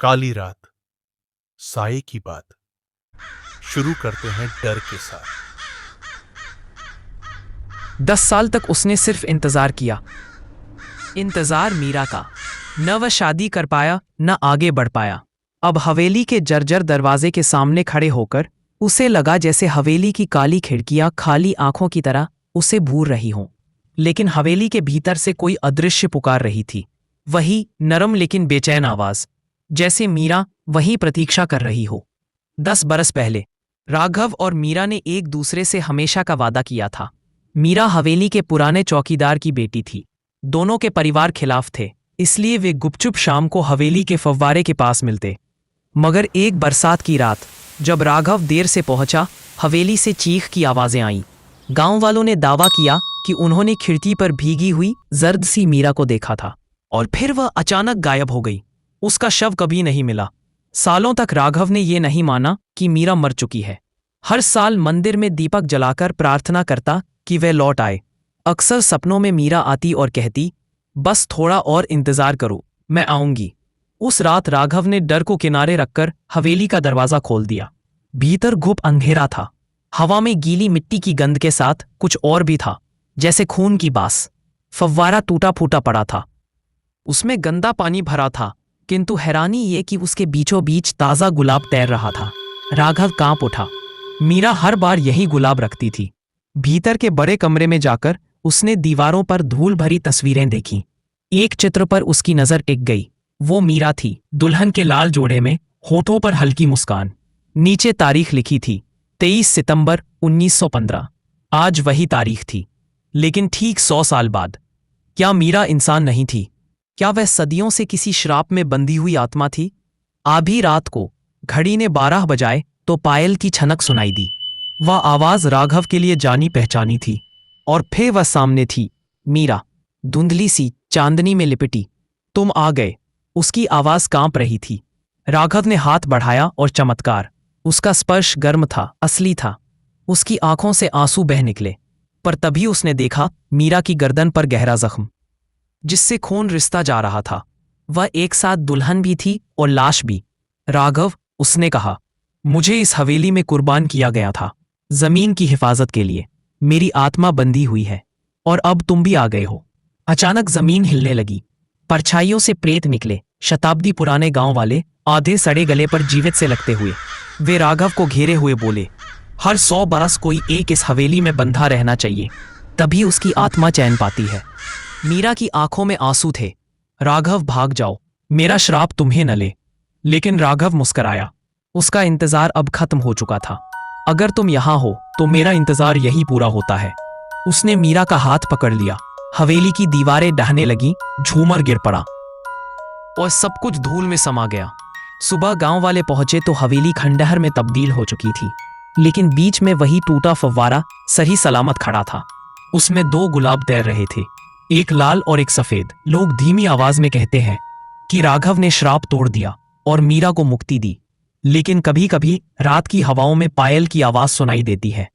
काली रात, साये की बात। शुरू करते हैं डर के साथ। 10 साल तक उसने सिर्फ इंतजार किया। इंतजार मीरा का। न वह शादी कर पाया, न आगे बढ़ पाया। अब हवेली के जर्जर दरवाजे के सामने खड़े होकर उसे लगा जैसे हवेली की काली खिड़कियां खाली आंखों की तरह उसे भूर रही हों। लेकिन हवेली के भीतर से कोई अदृश्य पुकार रही थी, वही नरम लेकिन बेचैन आवाज, जैसे मीरा वहीं प्रतीक्षा कर रही हो। 10 बरस पहले राघव और मीरा ने एक दूसरे से हमेशा का वादा किया था। मीरा हवेली के पुराने चौकीदार की बेटी थी। दोनों के परिवार खिलाफ थे, इसलिए वे गुपचुप शाम को हवेली के फव्वारे के पास मिलते। मगर एक बरसात की रात जब राघव देर से पहुंचा, हवेली से चीख की आवाजें आईं। गांव वालों ने दावा किया कि उन्होंने खिड़की पर भीगी हुई जर्द सी मीरा को देखा था, और फिर वह अचानक गायब हो गई। उसका शव कभी नहीं मिला। सालों तक राघव ने यह नहीं माना कि मीरा मर चुकी है। हर साल मंदिर में दीपक जलाकर प्रार्थना करता कि वह लौट आए। अक्सर सपनों में मीरा आती और कहती, बस थोड़ा और इंतजार करो, मैं आऊंगी। उस रात राघव ने डर को किनारे रखकर हवेली का दरवाजा खोल दिया। भीतर घुप अंधेरा था। हवा में गीली मिट्टी की गंध के साथ कुछ और भी था, जैसे खून की बास। फव्वारा टूटा फूटा पड़ा था, उसमें गंदा पानी भरा था, किंतु हैरानी ये कि उसके बीचों बीच ताजा गुलाब तैर रहा था। राघव कांप उठा। मीरा हर बार यही गुलाब रखती थी। भीतर के बड़े कमरे में जाकर उसने दीवारों पर धूल भरी तस्वीरें देखीं। एक चित्र पर उसकी नजर टिक गई। वो मीरा थी, दुल्हन के लाल जोड़े में, होठों पर हल्की मुस्कान। नीचे तारीख लिखी थी, 23 सितंबर 1915। आज वही तारीख थी, लेकिन ठीक 100 साल बाद। क्या मीरा इंसान नहीं थी? क्या वह सदियों से किसी श्राप में बंधी हुई आत्मा थी? आधी रात को घड़ी ने 12 बजाए तो पायल की छनक सुनाई दी। वह आवाज राघव के लिए जानी पहचानी थी, और फिर वह सामने थी, मीरा, धुंधली सी, चांदनी में लिपटी। तुम आ गए। उसकी आवाज कांप रही थी। राघव ने हाथ बढ़ाया और चमत्कार, उसका स्पर्श गर्म था, असली था। उसकी आंखों से आंसू बह निकले। पर तभी उसने देखा मीरा की गर्दन पर गहरा जख्म, जिससे खून रिसता जा रहा था। वह एक साथ दुल्हन भी थी और लाश भी। राघव, उसने कहा, मुझे इस हवेली में कुर्बान किया गया था, जमीन की हिफाजत के लिए। मेरी आत्मा बंधी हुई है, और अब तुम भी आ गए हो। अचानक जमीन हिलने लगी। परछाइयों से प्रेत निकले, शताब्दी पुराने गांव वाले, आधे सड़े गले पर जीवित से लगते हुए। वे राघव को घेरे हुए बोले, हर 100 बरस कोई एक इस हवेली में बंधा रहना चाहिए, तभी उसकी आत्मा चैन पाती है। मीरा की आंखों में आंसू थे। राघव, भाग जाओ, मेरा श्राप तुम्हें न ले। लेकिन राघव मुस्कराया। उसका इंतजार अब खत्म हो चुका था। अगर तुम यहां हो तो मेरा इंतजार यही पूरा होता है। उसने मीरा का हाथ पकड़ लिया। हवेली की दीवारें ढहने लगी, झूमर गिर पड़ा, और सब कुछ धूल में समा गया। सुबह गांव वाले पहुंचे तो हवेली खंडहर में तब्दील हो चुकी थी, लेकिन बीच में वही टूटा फव्वारा सही सलामत खड़ा था। उसमें 2 गुलाब तैर रहे थे, एक लाल और एक सफेद। लोग धीमी आवाज में कहते हैं कि राघव ने श्राप तोड़ दिया और मीरा को मुक्ति दी। लेकिन कभी कभी रात की हवाओं में पायल की आवाज सुनाई देती है,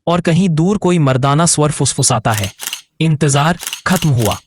और कहीं दूर कोई मर्दाना स्वर फुसफुसाता है। इंतजार खत्म हुआ।